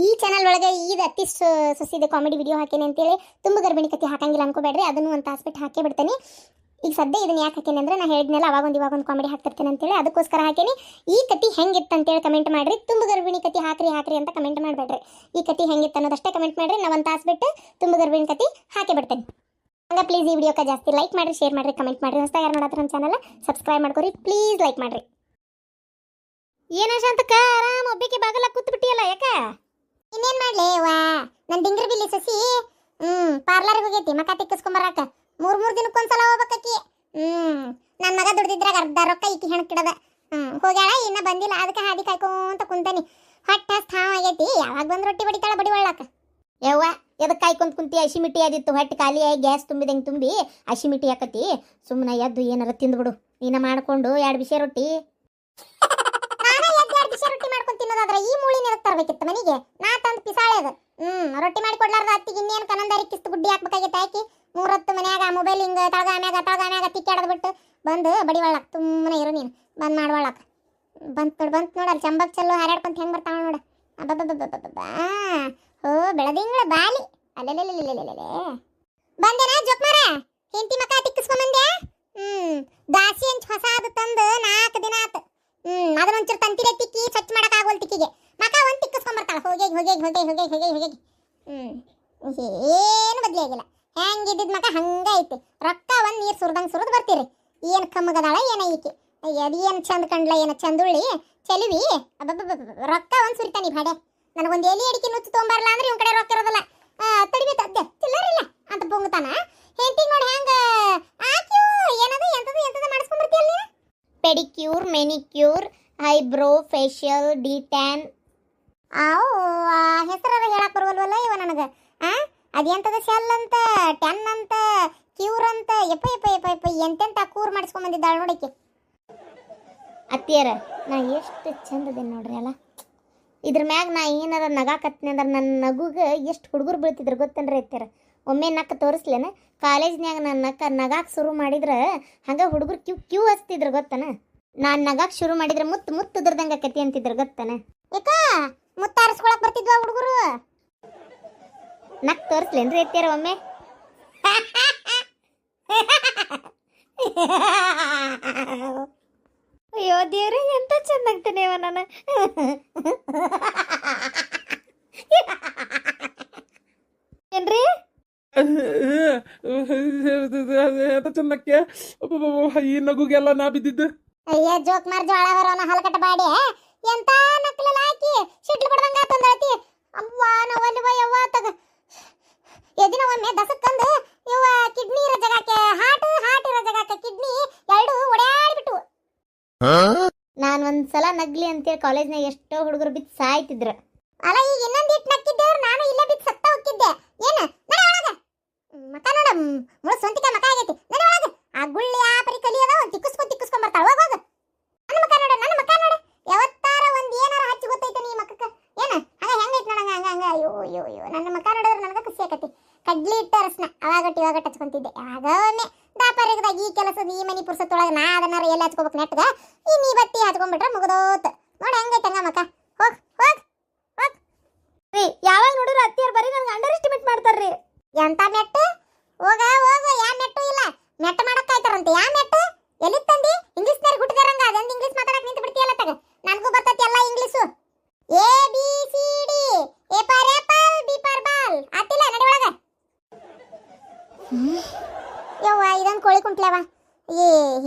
ಈ ಚಾನಲ್ ಒಳಗೆ ಇದು ಅತಿ ಸೊಸಿದೆ ಕಾಮಿಡಿ ವಿಡಿಯೋ ಹಾಕೇನೆ ಅಂತೇಳಿ ತುಂಬ ಗರ್ಭಿಣಿ ಕತೆ ಹಾಕಂಗಿಲ್ಲ ಅನ್ಕೋಬೇಡ್ರಿ. ಅದನ್ನು ಒಂದು ತಾಸು ಬಿಟ್ಟು ಹಾಕೇ ಬಿಡ್ತೇನೆ. ಈಗ ಸದ್ಯ ಇದನ್ನ ಯಾಕೆ ಹಾಕೇನೆ ಅಂದ್ರೆ ನಾ ಹೇಳಿದ್ನೆಲ್ಲ ಇವಾಗ ಒಂದು ಕಾಮಿಡಿ ಹಾಕ್ತಿರ್ತೇನೆ ಅಂತೇಳಿ ಅದಕ್ಕೋಸ್ಕರ ಹಾಕೇನಿ. ಈ ಕತೆ ಹೆಂಗಿತ್ತು ಅಂತೇಳಿ ಕಮೆಂಟ್ ಮಾಡ್ರಿ. ತುಂಬ ಗರ್ಭಿಣಿ ಕತೆ ಹಾಕ್ರಿ ಅಂತ ಕಮೆಂಟ್ ಮಾಡಬೇಡ್ರಿ. ಈ ಕತೆ ಹೆಂಗಿತ್ತು ಅನ್ನೋದಷ್ಟೇ ಕಮೆಂಟ್ ಮಾಡ್ರಿ. ನಾ ಒಂದು ತಾಸು ಬಿಟ್ಟು ತುಂಬ ಗರ್ಭಿಣಿ ಕತೆ ಹಾಕೇ ಬಿಡ್ತೇನೆ. ಹಂಗೆ ಪ್ಲೀಸ್ ಈ ವಿಡಿಯೋಕ್ಕೆ ಜಾಸ್ತಿ ಲೈಕ್ ಮಾಡ್ರಿ, ಶೇರ್ ಮಾಡ್ರಿ, ಕಮೆಂಟ್ ಮಾಡ್ರಿ. ಹೊಸದಾಗಿ ಯಾರು ನೋಡತ್ತರ ನಮ್ಮ ಚಾನಲ್ ಸಬ್ಸ್ಕ್ರೈಬ್ ಮಾಡ್ಕೊರಿ, ಪ್ಲೀಸ್ ಲೈಕ್ ಮಾಡ್ರಿ. ಏನ ಶಾಂತಕ್ಕ ಆರಾಮ್ ಒಬ್ಬಕ್ಕೆ ಬಾಗಲ ಕೂತ್ ಬಿಟ್ಟಿಯಲ್ಲ, ಯಾಕ? ಇನ್ನೇನ್ ಮಾಡ್ಲಿ ವಾ, ನನ್ನ ಡಿಂಗ್ರಿ ಬಿಲ್ಲಿ ಸಸಿ ಪಾರ್ಲರ್ಗೆ ಹೋಗೈತಿ ಮಕ ತಿಕ್ಕಿಸ್ಕೊಂಬರಾಕ. ಮೂರ್ ದಿನಕ್ಕೊಂದ್ಸಲ ಹೋಗ್ಬೇಕಿ. ನನ್ನ ಮಗ ದುಡ್ದಿದ್ರಾಗ ಅರ್ಧ ರೊಕ್ಕ ಈಕಿ ಹೆಣ್ಕಿಡದ. ಹೋಗ್ಯಾಳ, ಇನ್ನ ಬಂದಿಲ್ಲ. ಅದಕ್ಕೆ ಹಾದಿ ಕಾಯ್ಕೊಂತ ಕುಂತಾನಿ. ಹೊಟ್ಟೆ ಸ್ಥಾವ ಆಗೈತಿ. ಯಾವಾಗ ಬಂದ್ ರೊಟ್ಟಿ ಬಡಿತಾಳ ಬಡಿ ಒಳ್ಳಾಕ. ಯವ್ವ ಎದಕ್ಕೆ ಕಾಯ್ಕೊಂತ ಕುಂತಿ? ಹಸಿಮಿಟ್ಟಿ ಆದಿತ್ತು, ಹೊಟ್ಟೆ ಖಾಲಿಯಾಗಿ ಗ್ಯಾಸ್ ತುಂಬಿದಂಗೆ ತುಂಬಿ ಹಸಿಮಿಟ್ಟಿ ಹಾಕತಿ. ಸುಮ್ಮನೆ ಎದ್ದು ಏನಾರ ತಿಂದ್ಬಿಡು. ನೀನ ಮಾಡ್ಕೊಂಡು 2 ಬಿಸಿ ರೊಟ್ಟಿ. ರೊಟ್ಟಿ ಮಾಡ್ಕೊಂಡು ತಿನ್ನೋದಾದ್ರೆ ಈ ಮೂಳಿನ ಎದಕ್ಕೆ ತರಬೇಕಿತ್ತು ಮನೆಗೆ? ನಾ ತಂದು ಪಿಸಾಳೆ ಅದು. ರೊಟ್ಟಿ ಮಾಡಿ ಕೊಡ್ಲಾರ್ದ ಅತ್ತಿಗೆ ಇನ್ನೇನು ಕನಂದಾರಿ ಕಿಸ್ತು ಗುಡ್ಡಿ ಹಾಕ್ಬೇಕಾಗೈತೆ. ಹಾಕಿ 3 ಹೊತ್ತು ಮನ್ಯಾಗ ಮೊಬೈಲ್ ಹಿಂಗ ತಳಗ ತಿಕ್ಕಾಡದ್ ಬಿಟ್ಟು ಬಂದು ಬಡಿ ಒಳ್ಳಾಕ. ಸುಮ್ಮನೆ ಇರು ನೀನು. ಬಂದ್ ಮಾಡ್ವಳ್ಳಾಕ. ಬಂತ್ ನೋಡ ಅಲ್ಲಿ ಚಂಬಕ್ ಚಲ್ಲು ಹಾರಾಡ್ಕೊಂತ ಹೆಂಗ್ ಬರ್ತಾವ ನೋಡ. ಅಬ್ಬಬ್ಬಬ್ಬಬ್ಬಬ್ಬಾ. ಓ ಬೆಳದಿಂಗಳ ಬಾಲಿ. ಅಲ್ಲೆಲ್ಲೆಲ್ಲೆಲ್ಲೆಲ್ಲೆಲ್ಲೆ ಬಂದೇನಾ ಜೋಕ್ಮಾರ? ಹೆಂಡತಿ ಮಕ ತಿಕ್ಕಿಸ್ಕೊಂಬಂದ್ಯಾ? ದಾಸಿ ಅಂಚ್ ಹೊಸಾದು ತಂದು 4 ದಿನ ಆತು. ಅದನ್ನೊಂಚೂರು ತಂತಿರೆ ತಿಕ್ಕಿ ಸ್ವಚ್ಛ ಮಾಡಕ್ ಆಗೋಲ್ ತಿಕ್ಕಿಗೆ. ಮಕ ಒಂದ್ ತಿಕ್ಕಿಸ್ಕೊಂಬರ್ತಾಳ. ಹೋಗಿ ಏನು ಬದ್ಲಿ ಆಗಿಲ್ಲ. ಹೆಂಗಿದ್ದಿದ್ ಮಕ ಹಂಗ ಐತಿ. ರೊಕ್ಕ ಒಂದ್ ನೀರ್ ಸುರಿದಂಗ್ ಸುರಿದ್ ಬರ್ತೀರಿ. ಏನ್ ಕಮ್ಮಗದಾಳ ಏನ ಈಕಿ. ಅದೇನ್ ಚಂದ ಕಂಡ್ಲ, ಏನ ಚಂದುಳ್ಳಿ ಚೆಲುವಿ. ರೊಕ್ಕ ಒಂದ್ ಸುರಿತಾನಿ ಭಾಡೆ. ನನಗೊಂದು ಎಲಿ ಅಡಿಕೆ ನುಚ್ಚು ತೊಗೊಂಬರಲ್ಲ ಅಂದ್ರೆ ಇವ್ ಕಡೆ ರೊಕ್ಕ ಇರೋದಲ್ಲ. ತಡಿಬೇಕು ಅದ್ದೆ ಚಿಲ್ಲರಿಲ್ಲ ಅಂತ ಪೊಂಗುತ್ತಾನ. ಹೆಂಡತಿ ನೋಡಿ ಹೆಂಗ ಆಕ್ಯೂ ಏನದು ಎಂತದ ಮಾಡಿಸ್ಕೊಂಡ್ಬರ್ತೀಯಲ್ಲ ನೀನು? Pedicure, manicure, eyebrow, facial, detan. ಹೆಸರಾರ ಹೇಳಕ್ ಬರುವಲ್ವಲ್ಲ ಇವ ನನಗೆ. ಅದೆಂತದ ಶೆಲ್ ಅಂತ, ಟ್ಯಾನ್ ಅಂತ, ಕ್ಯೂರ್ ಅಂತ. ಯಪ್ಪ ಎಂತೆಂತ ಕೂರ್ ಮಾಡಿಸ್ಕೊಂಡ್ಬಂದಿದ್ದಾಳ ನೋಡಕ್ಕೆ. ಅತ್ತಿಯರ ನಾ ಎಷ್ಟು ಚಂದದೇನು ನೋಡ್ರಿ ಅಲ್ಲ. ಇದ್ರ ಮ್ಯಾಗ ನಾ ಏನಾರ ನಗಾಕತ್ನಿ ಅಂದ್ರೆ ನನ್ನ ನಗುಗೆ ಎಷ್ಟು ಹುಡುಗರು ಬೀಳ್ತಿದ್ರು ಗೊತ್ತನ್ರಿ ಅತ್ತಿಯರ. ಒಮ್ಮೆ ನಕ್ಕ ತೋರಿಸ್ಲೇನ? ಕಾಲೇಜ್ನ್ಯಾಗ ನನ್ನ ನಗಾಕ್ ಶುರು ಮಾಡಿದ್ರೆ ಹಂಗೆ ಹುಡುಗರು ಕ್ಯೂ ಹಚ್ತಿದ್ರು ಗೊತ್ತನ. ನಾನು ನಗಾಕ್ ಶುರು ಮಾಡಿದ್ರೆ ಮುತ್ತು ಉದ್ರದಂಗೆ ಕತಿ ಅಂತಿದ್ರು ಗೊತ್ತನ. ಯಾಕ ಮುತ್ತ ಆರಿಸ್ಕೊಳಕ್ ಬರ್ತಿದ್ವಾ ಹುಡುಗರು? ನಕ್ ತೋರಿಸ್ಲೇನ್ರಿ ಅತ್ತಿಯರ ಒಮ್ಮೆ? ಅಯ್ಯೋ ದೇವ್ರೆ, ಎಂತ ಚೆನ್ನಾಗ್ತೇನೆ ನಾನು. ಏನ್ರಿ ಚೆನ್ನಕ್ಕೆ ಈ ನಗುಗೆಲ್ಲ ನಾ ಬಿದ್ದಿದ್ದು. ಅಯ್ಯ ಜೋಕ್ ಮಾರ್ ಜೋಳ ಬರೋನ ಹಲಕಟ ಬಾಡಿ. ಎಂತ ನಕ್ಲೆಲ್ಲ ಹಾಕಿ ಸಿಡ್ಲು ಬಡ್ದಂಗ ತಂದತಿ. ಅವ್ವ ನಾವಲ್ಲಿವ ಯವ್ವ ತಗ ಎದಿನ ಒಮ್ಮೆ ದಸಕ್ಕಂದು ಇವ ಕಿಡ್ನಿ ಇರೋ ಜಾಗಕ್ಕೆ ಹಾರ್ಟ್ ಇರೋ ಜಾಗಕ್ಕೆ ಕಿಡ್ನಿ ಎರಡು ಒಡ್ಯಾಡ್ಬಿಟ್ಟು. ನಾನು ಒಂದ್ಸಲ ನಗ್ಲಿ ಅಂತೇಳಿ ಕಾಲೇಜ್ನಾಗ ಎಷ್ಟೋ ಹುಡುಗರು ಬಿದ್ದು ಸಾಯ್ತಿದ್ರು. ಅಲ್ಲ ಈಗ ಇನ್ನೊಂದಿಟ್ಟು ನಕ್ಕಿದ್ದೇವ್ರು ನಾನು ಇಲ್ಲೇ ಬಿದ್ದು ಸತ್ತ ಹೋಗಿದ್ದೆ. ಏನು ನಡೆ ಒಳಗ ಮಕ ನೋಡ ಮುಳು ಸ್ವಂತಿಕ ಮಕ ಆಗೈತಿ. ನಡೆ ಒಳಗ. ಆ ಗುಳ್ಳಿ ಆ ಪರಿ ಕಲಿಯದ ಒಂದು ತಿಕ್ಕಿಸ್ಕೊಂಡ್ ಬರ್ತಾಳ. ಹೋಗ ನನ್ನ ಮಕ ನೋಡ ಯಾವತ್ತಾರ ಒಂದ್ ಏನಾರ ಹಚ್ಚಿ ಗೊತ್ತೈತೆ ನೀ ಮಕ್ಕಕ್ಕ? ಏನ ಹಂಗ ಹೆಂಗೈತಿ ನೋಡಂಗ ಹಂಗ. ಅಯ್ಯೋ ನನ್ನ ಮಕ ನೋಡಿದ್ರೆ ನನಗ ಖುಷಿ ಆಕತಿ. ಕಡ್ಲಿ ಇಟ್ಟ ರಸ್ನ ಅವಾಗಟ್ಟು ಇವಾಗಟ್ಟು ಹಚ್ಕೊಂತಿದ್ದೆ. ಯಾವಾಗ ಒಮ್ಮೆ ದಾಪರಿಗದಾಗ ಈ ಕೆಲಸದ ಈ ಮನಿ ಪುರ್ಸತ್ತೊಳಗ ನಾ ಅದನ್ನಾರ ಎಲ್ಲಿ ಹಚ್ಕೋಬೇಕು ನೆಟ್ಗ. ಈ ನೀ ಬತ್ತಿ ಹಚ್ಕೊಂಡ್ಬಿಟ್ರೆ ಮುಗಿದೋತ್. ನೋಡಿ ಹೆಂಗೈತೆ ಹಂಗ ಮಕ. ಹೋಗ್ ರೀ. ಯಾವಾಗ ನೋಡಿದ್ರು ಅತ್ತಿಯರ್ ಬರೀ ನನಗೆ ಅಂಡರ್ ಎಸ್ಟಿಮೇಟ್ ಮಾಡ್ತಾರ್ರಿ. ಎಂತ ಮೆಟ್ಟು? ಹೋಗ ಯಾ ಮೆಟ್ಟು ಇಲ್ಲ. ಮೆಟ್ಟು ಮಾಡಕ್ ಆಯ್ತಾರಂತೆ. ಯಾ ಮೆಟ್ಟು ಎಲ್ಲಿ ತಂದಿ? ಇಂಗ್ಲಿಷ್ನಾಗ ಹುಟ್ಟಿದಾರಂಗ ಅದೊಂದು ಇಂಗ್ಲಿಷ್ ಮಾತಾಡಕ್ ನಿಂತು ಬಿಡ್ತೀಯಲ್ಲ ತಗ. ನನಗೂ ಬರ್ತೈತಿ ಎಲ್ಲ English. ABCD A for apple, B for ball. ಆತಿಲ್ಲ ನಡಿ ಒಳಗ. ಯವ್ವ ಇದೊಂದು ಕೋಳಿ ಕುಂಟ್ಲವ.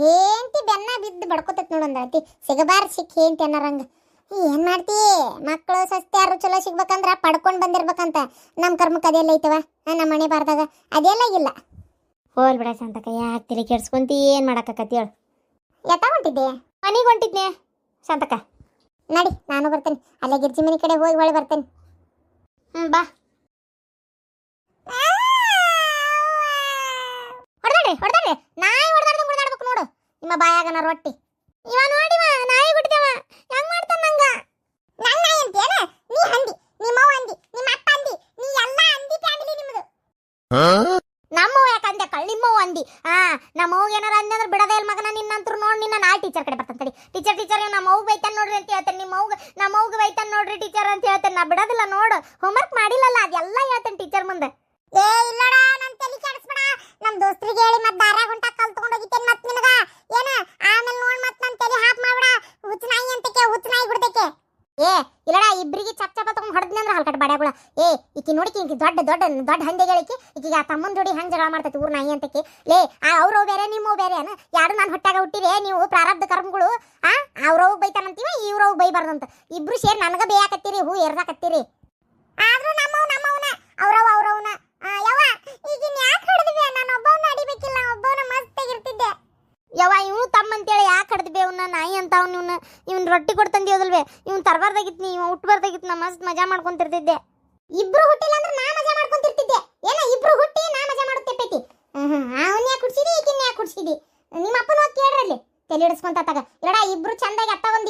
ಹೇಂತಿ ಬೆನ್ನ ಬಿದ್ದು ಬಡ್ಕೋತೈತಿ ನೋಡೊಂದತಿ. ಸಿಗಬಾರ್ದು ಸಿಕ್ ಹೇಂತಿ ಅನ್ನರಂಗ. ಏನ್ ಮಾಡ್ತಿ? ಮಕ್ಕಳು ಸಸ್ತ್ಯಾರು ಚಲೋ ಸಿಗ್ಬೇಕಂದ್ರ ಪಡ್ಕೊಂಡ್ ಬಂದಿರ್ಬೇಕಂತ. ನಮ್ಮ ಕರ್ಮಕ್ಕೆ ಅದೆಲ್ಲ ಐತವ. ನಮ್ಮ ಮನೆ ಬಾರ್ದಾಗ ಅದೆಲ್ಲ ಇಲ್ಲ. ಹೋಲ್ ಬಿಡ ಶಾಂತಕ್ಕ, ಯಾಕೆ ತಲೆ ಕೆಡ್ಸ್ಕೊಂತಿ? ಏನ್ ಮಾಡಾಕತ್ತಿ ಹೇಳು? ಎತ್ತ ಹೊಂಟಿದ್ದೆ? ಮನೆಗೆ ಹೊಂಟಿದ್ನೆ ಶಾಂತಕ್ಕ. ನಡಿ ನಾನು ಬರ್ತೇನೆ. ಅಲ್ಲೇ ಗಿರ್ಜಿ ಮನೆ ಕಡೆ ಹೋಗಿ ಒಳ್ಳೆ ಬರ್ತೇನೆ. ಬಾ. ಹೊಡೆದಾಡ್ರಿ ನಾಯಿ ಹೊಡೆದಾಡ್ಬೇಕು ನೋಡು. ನಿಮ್ಮ ಬಾಯಾಗನ ರೊಟ್ಟಿ ಇವ ನೋಡಿವ ನಾಯಿ ಬಿಡ್ತೇವ ಹೆಂಗ್ ಮಾಡ್ತಾನ ನಂಗ. ನನ್ನ ನಾಯಿ ಅಂತೇನ? ನೀ ಹಂದಿ, ನಿಮ್ಮವ್ವ ಅಂದಿ, ನಿಮ್ಮ ಅಪ್ಪ ಅಂದಿ, ನೀ ಎಲ್ಲ ಅಂದಿ ಫ್ಯಾಮಿಲಿ ನಿಮ್ಮದು. ನಮ್ಮವ್ವ ಯಾಕಂದೆ ಕಳ್ಳಿಮ್ಮವ್ವ ಅಂದಿ. ಮಂದಿ. ನಮ್ಮ ಅವ್ಗ ಏನಾರ ಅಂದಂದ್ರೆ ಬಿಡದೇ ಇಲ್ಲ ಮಗನ, ನಿನ್ನಂತರು ನೋಡಿ ನಿನ್ನ ನಾಳೆ ಟೀಚರ್ ಕಡೆ ಬರ್ತಾನೆ ತಡಿ. ಟೀಚರ್ ನಮ್ಮ ಅವ್ಗ ಬೈತಾನ ನೋಡ್ರಿ ಅಂತ ಹೇಳ್ತೇನೆ. ನಮ್ಮ ಅವ್ಗ ಬೈತಾನ ನೋಡ್ರಿ ಟೀಚರ್ ಅಂತ ಹೇಳ್ತೇನೆ. ನಾ ಬಿಡೋದಿಲ್ಲ ನೋಡು, ಹೋಮ್ವರ್ಕ್ ಮಾಡಿಲ್ಲಲ್ಲ ಅದೆಲ್ಲ ಹೇಳ್ತೇನೆ ಟೀಚರ್ ಮುಂದೆ. ಏ ಇಲ್ಲಡ, ನನ್ ತಲೆ ಕೆಡಿಸ್ಬೇಡ. ನಮ್ಮ ದೋಸ್ತ್ರಿಗೆ ಹೇಳಿ ಮತ್ತೆ ದಾರ್ಯಾಗ ಹೊಂಟ ಕಲ್ತ್ಕೊಂಡು ಹೋಗಿತ್ತೇನೆ ಮತ್ತೆ ನಿನಗ ಏನ ಆಮೇಲೆ ನೋಡ್ ಮತ್ತೆ ನನ್ನ ತಲೆ ಹಾಪ್ ಮಾಡ್ಬೇಡ. ಹುಚ್ಚನಾಯಿ ಅಂತಕ್ಕೆ ಹುಚ್ಚನಾಯಿ ಬಿಡ್ತಕ್ಕೆ. ಏ ಇಲ್ಲಡ, ಇಬ್ರಿಗೆ ಚಪ್ ಚಪ ತಗೊಂಡು ಹೊಡೆದ್ನಿ ಅಂದ್ರೆ ಹಲ್ಕಟ್ ಬಾಡ್ಯಾಗುಳ. ಏ ಈಕಿ ನೋಡಿಕಿ ಈಕಿ ದೊಡ್ಡ ಹಂದೆಗಳಿಕಿ ಈಕಿಗೆ ಆ ತಮ್ಮನ ಜೋಡಿ ಹೆಂಗ್ ಜಗಳ ಮಾಡ್ತೈತಿ ಊರ್ ನಾಯಿ ಅಂತಕ್ಕೆ. ಲೇ ಅವ್ರವ್ ಬೇರೆ ನಿಮ್ಮವ್ ಬೇರೆ ಅನ, ಯಾರು ನಾನು ಹೊಟ್ಟಾಗ ಹುಟ್ಟಿರಿ ನೀವು ಪ್ರಾರಬ್ಧ ಕರ್ಮಗಳು. ಅವ್ರವ್ ಬೈತಾನಂತೀವ ಇವ್ರವ್ ಬೈಬಾರ್ದಂತ. ಇಬ್ರು ಸೇರಿ ನನಗ ಬೇಯಾಕತ್ತೀರಿ, ಹೂ ಎರ್ದಾಕತ್ತೀರಿ. ಆದ್ರೂ ನಮ್ಮವನ ಅವ್ರವ್ನ ಯವ್ವ ಈಗಿನ ಯಾಕೆ ಹೊಡೆದ್ವಿ? ನಾನು ಒಬ್ಬವನ್ನ ಅಡಿಬೇಕಿಲ್ಲ, ಒಬ್ಬವನ್ನ ಮಸ್ತ್ ಆಗಿರ್ತಿದ್ದೆ. ಯವ್ವ ಇವ್ನು ತಮ್ಮ ಅಂತೇಳಿ ಯಾಕೆ ಹೊಡೆದ್ಬೇ ಅವ್ನ? ನಾಯಿ ಅಂತ ಇವ್ನ ರೊಟ್ಟಿ ಕೊಡ್ತಂದಿ ಹೋದಲ್ವೇ? ಇವ್ನು ತರಬಾರ್ದಾಗಿತ್ತು, ಇವ್ ಹುಟ್ಟಬಾರ್ದಾಗಿತ್ತು. ನಾ ಮಸ್ತ್ ಮಜಾ ಮಾಡ್ಕೊಂತಿರ್ತಿದ್ದೆ. ಇಬ್ರು ಹುಟ್ಟಿಲ್ಲ ಅಂದ್ರೆ ನಾ ಮಜಾ ಮಾಡ್ಕೊಂತಿರ್ತಿದ್ದೆ. ಏನ ಇಬ್ರು ಹುಟ್ಟಿ ನಾ ಮಜಾ ಮಾಡುತ್ತೇಪೈತಿ. ಅವನ್ ಯಾಕೆ ಕುಡ್ಸಿದಿ, ಈಕಿನ ಯಾಕೆ ಕುಡ್ಸಿದಿ? ನಿಮ್ಮ ಅಪ್ಪನ ಹೋಗಿ ಕೇಳ್ರಲ್ಲಿ, ತಲೆ ಹಿಡಿಸ್ಕೊಂತ ತಗ. ಇಲ್ಲಡ, ಇಬ್ರು ಚಂದಾಗಿ ಅತ್ತ ಒಂದ್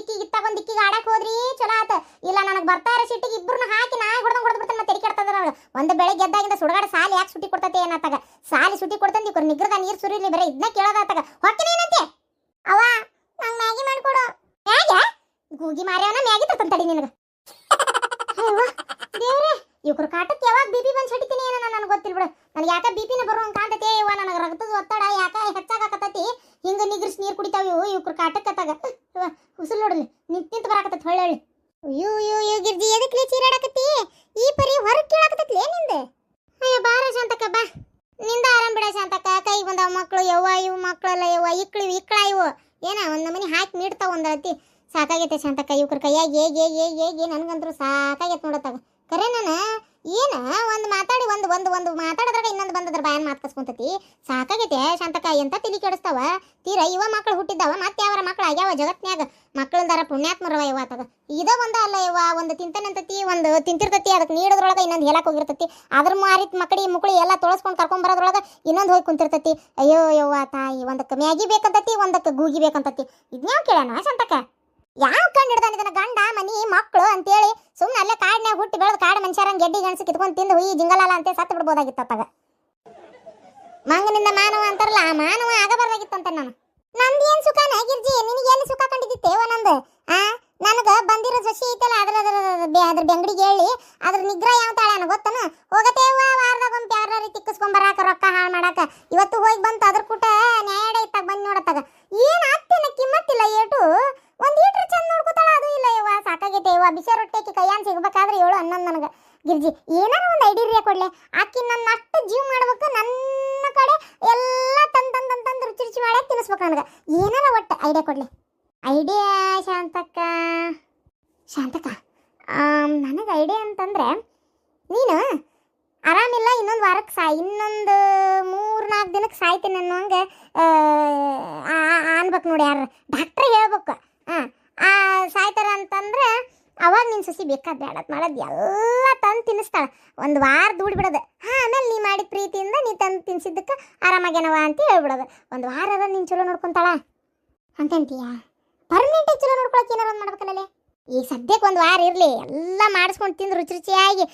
ದಿಕ್ಕಿಗೆ ಆಡಕ್ ಹೋದ್ರಿ ಚಲೋ ಆತ. ಇಲ್ಲ ನನಗೆ ಬರ್ತಾ ಇರೋ ಸಿಟ್ಟಿಗೆ ಇಬ್ರನ್ನ ಹಾಕಿ ನಾ ಹೊಡೆದು ಬಿಡ್ತಾನೆ. ಮತ್ತೆ ತೆರಿ ಕೆಡ್ತದ ನನಗೆ. ಒಂದು ಬೆಳಗ್ಗೆ ಎದ್ದಾಗಿಂದ ಸುಡಗಾಡ ಸಾಲಿ ಯಾಕೆ ಸುಟ್ಟಿ ಕೊಡ್ತತೆ ಏನಾತಾಗ? ಸಾಲಿ ಸುಟ್ಟಿ ಕೊಡ್ತಂದಿ ನಿಗ್ರದ ನೀರು ಸುರಿಲಿ, ಬರೀ ಇದನ್ನ ಕೇಳೋದಾತಾಗ. ಹೊಕ್ಕನೇನಂತೆ ಅವ ನಂಗೆ ಮ್ಯಾಗಿ ಮಾಡ್ಕೊಡು. ಮ್ಯಾಗ ಗೂಗಿ ಮಾರ್ಯಾವನ ಮ್ಯಾಗಿ ತರ್ತಂತ ತಡಿ ನಿನಗೆ. ದೇವ್ರೆ, ಇವ್ರ ಕಾಟಕ್ಕೆ ಯಾವಾಗ ಬಿಪಿ ಬಂದು ಸಡಿತೀನಿ ಏನೋ ನನಗೆ ಗೊತ್ತಿಲ್ಲ ಬಿಡು. ನನಗೆ ಯಾಕೆ ಬಿಪಿನ ಬರುವಂಗೆ ಕಾಣ್ತೈತೆ ಇವ. ನನಗೆ ರಕ್ತದ ಒತ್ತಡ ಯಾಕೆ ಹೆಚ್ಚಾಗಕತ್ತೈತಿ. ಹಿಂಗೆ ನಿಗ್ರಿಸಿ ನೀರು ಕುಡಿತಾವ ಇವ್ರ ಕಾಟಕ್ಕತ್ತಾಗ. ಉಸಿರು ನೋಡಲಿ ನಿಂತ ಬರಾಕತ್ತೈತಿ ಹೊಳ್ಳಿ. ಅಯ್ಯೋ ಗಿರ್ಜಿ ಎದಕ್ಕೆ ಚೀರಾಡಕತ್ತಿ? ಈ ಪರಿ ಹೊರಗೆ ಕೇಳಾಕತ್ತೈತ್ಲೇ ನಿಂದೆ. ಅಯ್ಯೋ ಬಾರ ಶಾಂತಕ್ಕ ಬಾ, ನಿಂದ ಆರಾಮ್ ಬಿಡ ಶಾಂತಕ್ಕ. ಕೈಗೆ ಬಂದವ ಮಕ್ಕಳು ಯವ್ವ, ಇವು ಮಕ್ಕಳಲ್ಲ ಯವ್ವ, ಇಕ್ಕಳ ಇವು ಏನ ಒಂದು ನಮನಿ ಹಾಕಿ ನೀಡ್ತಾವ ಒಂದು ಅತಿ. ಸಾಕಾಗೈತೆ ಶಾಂತಕ್ಕ ಇವ್ರ ಕೈಯಾಗ ಹೇಗೆ ನನಗಂತರೂ ಸಾಕಾಗೈತೆ ನೋಡತ್ತಾಗ. ಕರೆ ನಾನು ಏನ ಒಂದು ಮಾತಾಡಿ ಒಂದು ಮಾತಾಡಿದ್ರಾಗ ಇನ್ನೊಂದು ಬಂದದ್ರ ಬಾಯನ್ ಮಾತು ಕಸ್ಕೊಂತತಿ. ಸಾಕಾಗೈತೆ ಶಾಂತಕ್ಕ. ಎಂತ ತಿಳಿ ಕೆಡಿಸ್ತಾವ ತೀರ. ಇವ ಮಕ್ಕಳು ಹುಟ್ಟಿದ್ದಾವ, ಮತ್ತೆ ಯಾವರ ಮಕ್ಕಳು ಆಗ್ಯಾವ ಜಗತ್ನ್ಯಾಗ. ಮಕ್ಕಳಂದಾರ ಪುಣ್ಯಾತ್ಮರವ ಇವ ಆತದ. ಇದ ಒಂದ ಅಲ್ಲ ಇವ, ಒಂದು ತಿಂತಾನಂತತಿ, ಒಂದು ತಿಂತಿರ್ತತಿ, ಅದಕ್ಕೆ ನೀಡೋದ್ರೊಳಗೆ ಇನ್ನೊಂದು ಹೇಳಕ್ ಹೋಗಿರ್ತತಿ. ಅದ್ರ ಮಾರಿತ್ ಮುಕ್ಳಿ ಎಲ್ಲ ತೊಳಸ್ಕೊಂಡು ಕರ್ಕೊಂಡ್ ಬರೋದ್ರೊಳಗೆ ಇನ್ನೊಂದು ಹೋಗಿ ಕುಂತಿರ್ತತಿ. ಅಯ್ಯೋ ಯವ್ವ ತಾಯಿ, ಒಂದಕ್ಕೆ ಮ್ಯಾಗಿ ಬೇಕಂತತಿ, ಒಂದಕ್ಕೆ ಗೂಗಿ ಬೇಕಂತತಿ. ಇದನ್ಯಾವ ಕೇಳೋಣ ಶಾಂತಕ್ಕ? ಯಾವ ಕಂಡು ಹಿಡ್ದಾನ ಗಂಡ ಮನಿ ಮಕ್ಕಳು ಅಂತೇಳಿ ಸುಮ್ಮನೆ ಅಲ್ಲೇ ಕಾಡ್ನ್ಯಾಗ ಹುಟ್ಟಿ ಬೆಳೆದು ಕಾಡು ಮನುಷ್ಯರಂಗೆ ಗೆಡ್ಡಿ ಗಣಸಿ ಕಿತ್ಕೊಂಡು ತಿಂದು ಹುಯಿ ಜಿಂಗಲಾಲ ಅಂತ ಸತ್ತು ಬಿಡ್ಬೋದಾಗಿತ್ತಾಗ. ಮಂಗನಿಂದ ಮಾನವ ಅಂತಾರಲ್ಲ, ಆ ಮಾನವ ಆಗಬಾರ್ದಾಗಿತ್ತಂತ ನಾನು. ನಂದು ಏನು ಸುಖನ ಗಿರ್ಜಿ? ನಿನಗೆ ಎಲ್ಲಿ ಸುಖ ಕಂಡಿದ್ದೇವ ನಂದು? ನನಗೆ ಬಂದಿರೋ ಸಸಿ ಐತಲ್ಲ ಅದ್ರ ಬೆಂಗಡಿಗೆ ಹೇಳಿ ಅದ್ರ ನಿಗ್ರಹ ಯಾವ ತಾಳ್ಯಾನ ಗೊತ್ತನ? ಹೋಗತೇವ ವಾರದಾಗ ಒಂದು ಯಾರ ತಿಕ್ಕಿಸ್ಕೊಂಬರಾಕ ರೊಕ್ಕ ಹಾಳು ಮಾಡಾಕ. ಇವತ್ತು ಹೋಗಿ ಬಂತು ಅದ್ರ ಕೂಟ ನ್ಯಾಯಡ ಇತ್ತಾಗ ಬಂದು ನೋಡತ್ತಾಗ. ಏನು ಆಗ್ತೇನೆ ಕಿಮ್ಮತ್ತಿಲ್ಲ ಏಟು. ಒಂದು ಈಟ್ರ್ ಚಂದ ನೋಡ್ಕೋತಾಳ ಅದು ಇಲ್ಲ ಯವ್ವ. ಸಾಕಾಗೈತೆ ಯವ್ವ. ಬಿಸಿ ರೊಟ್ಟಿಗೆ ಕೈಯಾನ್ ಸಿಗ್ಬೇಕಾದ್ರೆ 7-11 ನನಗೆ. ಗಿರ್ಜಿ ಏನಾರ ಒಂದು ಐಡಿಯಾ ಕೊಡ್ಲೆ. ಆಕಿ ನನ್ನ ಅಷ್ಟು ಜೀವ ಮಾಡ್ಬೇಕು, ನನ್ನ ಕಡೆ ಎಲ್ಲ ತಂದು ರುಚಿ ಮಾಡಿ ತಿನ್ನಿಸ್ಬೇಕು ನನಗೆ. ಏನಾರ ಒಟ್ಟು ಐಡಿಯಾ ಕೊಡ್ಲೆ. ಐಡಿಯಾ ಶಾಂತಕ್ಕ ನನಗೆ ಐಡಿಯಾ ಅಂತಂದ್ರೆ, ನೀನು ಆರಾಮಿಲ್ಲ, ಇನ್ನೊಂದು ವಾರಕ್ಕೆ ಇನ್ನೊಂದು 3-4 ದಿನಕ್ಕೆ ಸಾಯ್ತೀನಿ ಅನ್ನೋಂಗೆ ಅನ್ಬೇಕು ನೋಡಿ. ಯಾರು ಡಾಕ್ಟ್ರ್ ಹೇಳ್ಬೇಕು. ಸಾಯ್ತಾರ ಅಂತಂದ್ರೆ ಅವಾಗ ನಿನ್ನ ಸಸಿ ಬೇಕಾದ ಬೇಡತ್ ಮಾಡೋದು ಎಲ್ಲ ತಂದು ತಿನ್ನಿಸ್ತಾಳೆ. ಒಂದು ವಾರ ದುಡ್ಬಿಡೋದು. ಆಮೇಲೆ ನೀ ಮಾಡಿದ ಪ್ರೀತಿಯಿಂದ ನೀ ತಂದು ತಿನ್ಸಿದ್ದಕ್ಕೆ ಆರಾಮಾಗ್ಯಾನವ ಅಂತ ಹೇಳ್ಬಿಡೋದು. ಒಂದು ವಾರ ನೀನು ಚಲೋ ನೋಡ್ಕೊಂತಾಳ ಅಂತಂತೀಯ. ಪರ್ಮನೆಂಟಾಗಿ ಚಲೋ ನೋಡ್ಕೊಳಕ್ಕೆ ಏನಾರು ಒಂದು ಮಾಡ್ಬೇಕಲ್ಲೇ. ಈಗ ಸದ್ಯಕ್ಕೆ ಒಂದು ವಾರ ಇರಲಿ, ಎಲ್ಲ ಮಾಡಿಸ್ಕೊಂಡು ತಿಂದು ರುಚಿಯಾಗಿ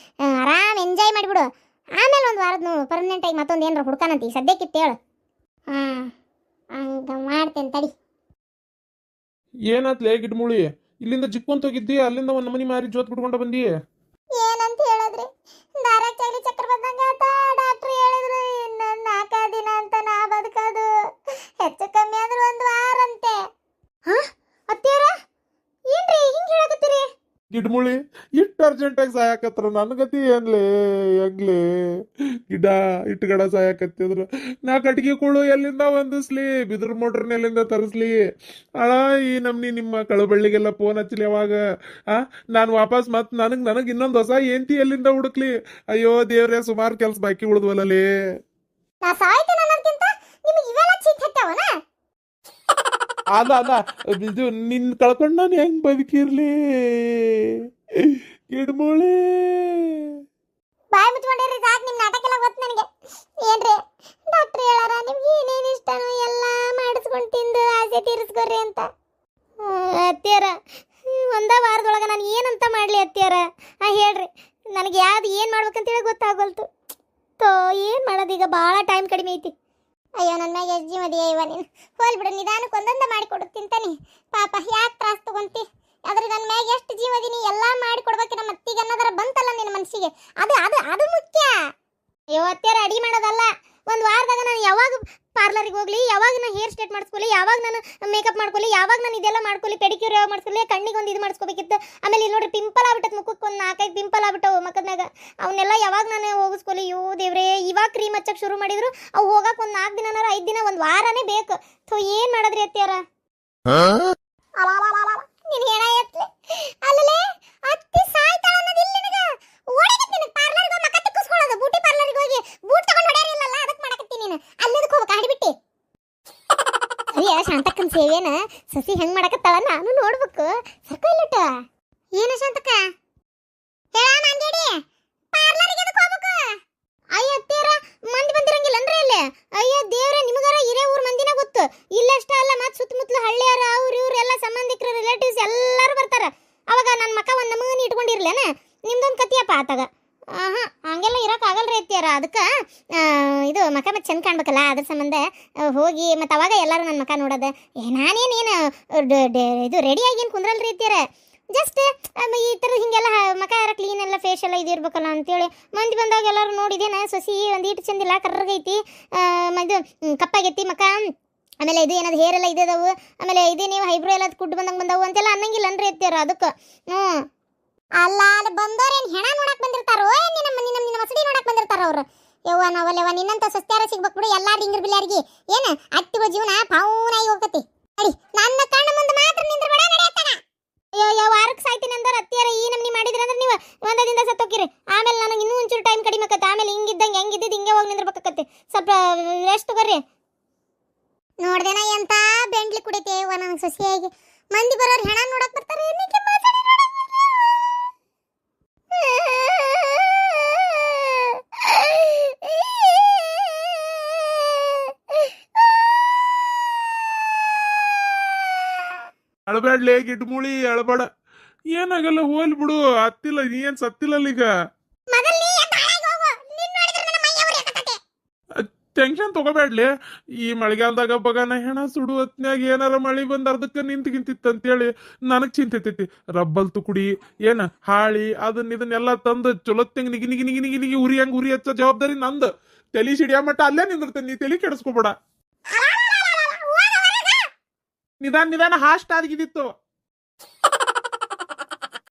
ಆರಾಮ್ ಎಂಜಾಯ್ ಮಾಡಿಬಿಡು. ಆಮೇಲೆ ಒಂದು ವಾರದ ನೋಡು ಪರ್ಮನೆಂಟಾಗಿ ಮತ್ತೊಂದು ಏನಾರ ಹುಡ್ಕಾನಂತ. ಈಗ ಸದ್ಯಕ್ಕಿತ್ತು ಹೇಳು. ಹಂಗೆ ಮಾಡ್ತೇನೆ ತಡಿ. ಏನಾತ್ಲೇ ಗಿಡ್ಮುಳಿ? ಇಲ್ಲಿಂದ ಜಿಕ್ಕೊಂತ ಹೋಗಿದ್ದಿ, ಅಲ್ಲಿಂದ ಒಂದು ನಮನಿ ಮಾರಿ ಜೋತ್ ಬಿಟ್ಕೊಂಡ ಬಂದಿ. ಏನಂತ ಹೇಳಿದ್ರಿ? ದಾರಾಚಾರಿ ಚಕ್ರ ಬಂದಂಗ ಆತ. ಡಾಕ್ಟ್ರು ಹೇಳಿದ್ರು ಇನ್ನೊಂದು 4 ದಿನ ಅಂತ ನಾ ಬದುಕೋದು. ಹೆಚ್ಚು ಕಮ್ಮಿ ಆದ್ರೆ 1 ವಾರ ಅಂತೆ. ಅತ್ತೆಯರ ಏನ್ರಿ ಹಿಂಗೆ ಹೇಳಕತ್ತೀರಿ? ಗಿಡ್ಮುಳಿ ಇಟ್ಟು ಅರ್ಜೆಂಟಾಗಿ ಸಾಯಕತ್ರ ನನ್ಗತಿ ಏನ್ಲೇ ಹೆಂಗ್ಲೇ? ಗಿಡ ಇಟ್ಟು ಗಡ ಸಾಯಕತ್ತಿದ್ರು. ನಾ ಕಟ್ಗೆ ಕುಳು ಎಲ್ಲಿಂದ ಹೊಂದಿಸ್ಲಿ? ಬಿದ್ರ ಮೋಟ್ರನ್ನ ಎಲ್ಲಿಂದ ತರಿಸ್ಲಿ? ಈ ನಮ್ನಿ ನಿಮ್ಮ ಕಳಬಳ್ಳಿಗೆಲ್ಲ ಫೋನ್ ಹಚ್ಚಲಿ ಯಾವಾಗ? ನಾನು ವಾಪಸ್ ಮತ್ತೆ ನನಗೆ ಇನ್ನೊಂದು ಹೊಸ ಏಂತಿ ಎಲ್ಲಿಂದ ಹುಡುಕ್ಲಿ? ಅಯ್ಯೋ ದೇವ್ರೆ, ಸುಮಾರು ಕೆಲಸ ಬಾಕಿ ಉಳಿದ್ವಲ್ಲೇ. ನಾ ಸಾಯ್ತೀನಿ ಅನ್ನೋದಕ್ಕಿಂತ ನಿಮಗೆ ಇವೆಲ್ಲ ಚಿಕ್ಕ ಹತ್ತವನ? ಅಲ್ಲ ಇದು ನಿನ್ ಕಳ್ಕೊಂಡು ನಾನು ಹೆಂಗ್ ಬದುಕಿರ್ಲಿ ಗಿಡ್ಮುಳಿ? ಬಾಯ್ ಮುಚ್ಕೊಂಡಿರಿ ಸಾಕು. ನಿಮ್ಮ ನಾಟಕ ಎಲ್ಲ ಗೊತ್ತು ನನಗೆ. ಏನ್ರಿ ಡಾಕ್ಟ್ರ್ ಹೇಳಾರ ನಿಮ್ಗೆ ಏನೇನು ಇಷ್ಟನೋ ಎಲ್ಲ ಮಾಡಿಸ್ಕೊಂಡು ತಿಂದು ಆಸೆ ತೀರಿಸ್ಕೊರಿ ಅಂತ. ಅತ್ತಿಯರ ಒಂದ ವಾರದೊಳಗೆ ನಾನು ಏನಂತ ಮಾಡಲಿ ಅತ್ತಿಯರ? ಹೇಳ್ರಿ ನನಗೆ ಯಾವ್ದು ಏನು ಮಾಡ್ಬೇಕಂತೇಳಿ ಗೊತ್ತಾಗಲ್ತು. ಏನು ಮಾಡೋದೀಗ? ಭಾಳ ಟೈಮ್ ಕಡಿಮೆ ಐತಿ. ಅಯ್ಯೋ ನನ್ನ ಮ್ಯಾಗ ಎಷ್ಟು ಜೀವದಿಯ ಇವ ನೀನು. ಹೋಲ್ ಬಿಡು, ನಿಧಾನಕ್ಕೆ ಒಂದೊಂದ ಮಾಡಿ ಕೊಡುತ್ತೀನಿ ತಾನೆ. ಪಾಪ ಯಾಕೆ ತ್ರಾಸ ತಗೊಂತಿ? ಆದ್ರೆ ನನ್ನ ಮ್ಯಾಗ ಎಷ್ಟು ಜೀವದಿನಿ ಎಲ್ಲ ಮಾಡಿ ಕೊಡ್ಬೇಕು. ನಮ್ಮ ಅತ್ತಿಗೆ ಅನ್ನೋದರ ಬಂತಲ್ಲ ನಿನ್ನ ಮನಸ್ಸಿಗೆ, ಅದು ಅದು ಅದು ಮುಖ್ಯ. ಅಯ್ಯೋ ಅತ್ಯಾರ ಅಡಿ ಮಾಡೋದಲ್ಲ. ಒಂದು ವಾರದಾಗ ನಾನು ಯಾವಾಗ ಪಾರ್ಲರಿಗೆ ಹೋಗ್ಲಿ, ಯಾವಾಗ ನಾನು ಹೇರ್ ಸ್ಟ್ರೇಟ್ ಮಾಡಿಸ್ಕೊಳ್ಳಿ, ಯಾವಾಗ ನಾನು ಮೇಕಪ್ ಮಾಡ್ಕೊಳ್ಳಿ, ಯಾವಾಗ ನಾನು ಇದೆಲ್ಲ ಮಾಡ್ಕೊಳ್ಳಿ, ಪೆಡಿಕ್ಯೂರ್ ಯಾವಾಗ ಮಾಡಿಸ್ಕೊಳ್ಳಿ, ಕಣ್ಣಿಗೆ ಒಂದು ಇದು ಮಾಡಿಸ್ಕೋಬೇಕಿತ್ತು. ಆಮೇಲೆ ಇಲ್ಲಿ ನೋಡ್ರಿ ಪಿಂಪಲ್ ಆಗ್ಬಿಟ್ಟದ, ಮುಖಕ್ಕೆ ಒಂದು 4-5 ಪಿಂಪಲ್ ಆಗ್ಬಿಟ್ಟವು ಮಕ್ಕದ್ನಾಗ. ಅವನ್ನೆಲ್ಲ ಯಾವಾಗ ನಾನು ಹೋಗಿಸ್ಕೊಳ್ಳಿ? ಯೋ ದೇವ್ರೇ, ಇವಾಗ ಕ್ರೀಮ್ ಹಚ್ಚಕ್ಕೆ ಶುರು ಮಾಡಿದ್ರು. ಅವು ಹೋಗಕ್ಕೆ ಒಂದು 4 ದಿನನಾರ 5 ದಿನ, ಒಂದು ವಾರನೇ ಬೇಕು. ಥೋ ಏನು ಮಾಡೋದ್ರಿ ಅತ್ಯಾರ? ನೀನು ಹೇಳ ಎತ್ಲೆ ಅಲ್ಲಲೇ ಅತ್ತಿ ಸಾಯ್ತಾಳ ಅನ್ನೋದಿಲ್ಲ ನಿನಗೆ. ಓಡಾಕತ್ತಿ ನಿನಗೆ ಪಾರ್ಲರ್ಗೆ ಹೋಗಿ ಮಕ್ಕ ತಿಕ್ಕಿಸ್ಕೊಳ್ಳೋದು, ಬ್ಯೂಟಿ ಪಾರ್ಲರ್ಗೆ ಹೋಗಿ ಬೂಟ್ ತಗೊಂಡು ಹೊಡ್ಯಾರಿಲ್ಲಲ್ಲ, ಅದಕ್ಕೆ ಮಾಡಕತ್ತಿ ನೀನು. ಅಲ್ಲದಕ್ಕೆ ಹೋಗಕ್ಕೆ ಹಾಡಿಬಿಟ್ಟಿ. ಸರಿಯ ಶಾಂತಕ್ಕನ ಸೇವೆನ ಸಸಿ ಹೆಂಗ್ ಮಾಡಕತ್ತಾಳ ನಾನು ನೋಡ್ಬೇಕು. ಸರ್ಕ ಇಲ್ಲಟ ಏನ ಶಾಂತಕ್ಕ ಹೇಳ ಮಂಗೇಡಿ, ಪಾರ್ಲರ್ಗೆ ಎದಕ್ಕೆ ಹೋಗ್ಬೇಕು? ಅಯ್ಯ ಅತ್ತೀರ ಮಂದಿ ಬಂದಿರಂಗಿಲ್ಲನ್ರಿ ಇಲ್ಲಿ? ಅಯ್ಯ ದೇವ್ರ, ನಿಮಗಾರ ಹಿರೇ ಊರ್ ಮಂದಿನ ಗೊತ್ತು. ಇಲ್ಲಷ್ಟ ಅಲ್ಲ, ಮತ್ತೆ ಸುತ್ತಮುತ್ತಲು ಹಳ್ಳಿಯಾರ ಅವ್ರು ಇವ್ರು ಎಲ್ಲ ಸಂಬಂಧಿಕರು ರಿಲೇಟಿವ್ಸ್ ಎಲ್ಲರೂ ಬರ್ತಾರ. ಅವಾಗ ನನ್ನ ಮಕ್ಕ ಒಂದು ನಮಗನ ಇಟ್ಕೊಂಡಿರ್ಲೇನ? ನಿಮ್ದೊಂದು ಕತಿಯಪ್ಪ ಆತಾಗ. ಹಂಗೆಲ್ಲ ಇರೋಕ್ಕಾಗಲ್ರಿ ಅತ್ಯಾರ. ಅದಕ್ಕೆ ಇದು ಮಕ ಮತ್ತೆ ಚೆಂದ ಕಾಣ್ಬೇಕಲ್ಲ, ಅದ್ರ ಸಂಬಂಧ ಹೋಗಿ ಮತ್ತೆ ಅವಾಗ ಎಲ್ಲರೂ ನನ್ನ ಮಕ ನೋಡೋದು. ನಾನೇನೇನು ಇದು ರೆಡಿಯಾಗಿ ಏನು ಕುಂದ್ರಲ್ರಿ ಅತ್ಯಾರ. ಜಸ್ಟ್ ಈ ಥರ ಹಿಂಗೆಲ್ಲ ಮಕ ಯಾರ ಕ್ಲೀನ್ ಎಲ್ಲ ಫೇಸ್ ಎಲ್ಲ ಇದು ಇರ್ಬೇಕಲ್ಲ ಅಂತೇಳಿ ಮಂದಿ ಬಂದಾಗ ಎಲ್ಲರೂ ನೋಡಿದೇನ ಸೊಸಿ ಒಂದು ಇಟ್ಟು ಚಂದಿಲ್ಲ, ಕರ್ರಗೈತಿ, ಇದು ಕಪ್ಪಾಗೈತಿ ಮಕ. ಆಮೇಲೆ ಇದು ಏನದು ಹೇರ್ ಎಲ್ಲ ಇದ್ದವು, ಆಮೇಲೆ ಇದು ನೀವು ಹೈಬ್ರೋ ಎಲ್ಲ ಕುಡ್ಡು ಬಂದವು ಅಂತೆಲ್ಲ ಅನ್ನಂಗಿಲ್ಲ ಅನ್ರಿ ಅತ್ಯಾರ. ಅದಕ್ಕೆ ಅಲ್ಲ, ಅದು ಬಂದೋರೇನು ಹೆಣ ನೋಡಕ್ ಬಂದಿರ್ತಾರೋ, ನಿನ್ನ ಮಸಡಿ ನೋಡಕ್ ಬಂದಿರ್ತಾರ ಅವ್ರು. ಯವ್ವ ನಾವಲ್ಲವ ನಿನ್ನಂತ ಸಸ್ತ್ಯಾರ ಸಿಗ್ಬೇಕು ಬಿಡು. ಎಲ್ಲ ಡಿಂಗ್ರ ಬಿಲ್ಲಾರಿಗೆ ಏನು ಅತ್ತಿಗೋ ಜೀವನ ಪಾವನಾಗಿ ಹೋಗತಿ. ಅಡಿ ನನ್ನ ಕಣ್ಣು ಮುಂದೆ ಮಾತ್ರ ನಿಂದ್ರ ಬೇಡ, ನಡೆಯತ್ತಾಗ. ಅಯ್ಯೋ ವಾರಕ್ಕೆ ಸಾಯ್ತೀನಿ ಅಂದವ್ರು ಅತ್ತಿಯಾರ ಈ ನಮ್ನಿ ಮಾಡಿದ್ರಿ ಅಂದ್ರೆ ನೀವು ಒಂದದಿಂದ ಸತ್ತೋಕಿರಿ. ಆಮೇಲೆ ನನಗೆ ಇನ್ನೂ ಒಂಚೂರು ಟೈಮ್ ಕಡಿಮೆ ಆಕತ್ತೆ. ಆಮೇಲೆ ಹಿಂಗಿದ್ದಂಗೆ ಹೆಂಗಿದ್ದಿದ್ದು ಹಿಂಗೆ ಹೋಗಿ ನಿಂದ್ರಬೇಕಾಕತ್ತೆ. ಸ್ವಲ್ಪ ರೆಸ್ಟ್ ತಗೋರಿ. ನೋಡ್ದೇನ ಎಂತ ಬೆಂಡ್ಲಿ ಕುಡಿತೆ ಅವ್ವ ನನಗೆ ಸೊಸೆಯಾಗಿ. ಮಂದಿ ಬರೋರು ಹೆಣ ನೋಡಕ್ ಬರ್ತಾರೆ. ಅಳಬೇಡ್ಲೇ ಗಿಡ್ಮುಳಿ, ಅಳಬೇಡ, ಏನಾಗಲ್ಲ, ಹೋಲ್ ಬಿಡು. ಹತ್ತಿಲ್ಲ, ನೀ ಏನ್ ಸತ್ತಿಲ್ಲಲ್ಲ ಈಗ. ಟೆನ್ಷನ್ ತಗೋಬೇಡ್ಲಿ. ಈ ಮಳೆಗಾಲದಾಗ ಬಗನ ಹೆಣ ಸುಡು ಹೊತ್ನ್ಯಾಗ ಏನಾರ ಮಳಿ ಬಂದ ಅರ್ಧಕ್ಕೆ ನಿಂತಿತ್ತಂತೇಳಿ ನನಗ್ ಚಿಂತೈತಿ. ರಬ್ಬಲ್ ತುಕುಡಿ ಏನ ಹಾಳಿ ಇದನ್ನೆಲ್ಲ ತಂದು ಚೊಲೊತ್ತಂಗ್ ನಿಗಿ ನಿಗಿ ನಿಗಿ ನಿಗಿ ನಿಗಿ ಉರಿ ಹಂಗ ಉರಿ ಹಚ್ಚೋ ಜವಾಬ್ದಾರಿ ನಂದು. ತಲಿ ಸಿಡಿಯ ಮಟ್ಟ ಅಲ್ಲೇ ನಿಂದಿರ್ತೇನೆ, ನೀ ತಲಿ ಕೆಡಿಸ್ಕೋಬೇಡ. ನಿಧಾನ ಹಾಸ್ಟ್ ಆಗಿದ್ದಿತ್ತು.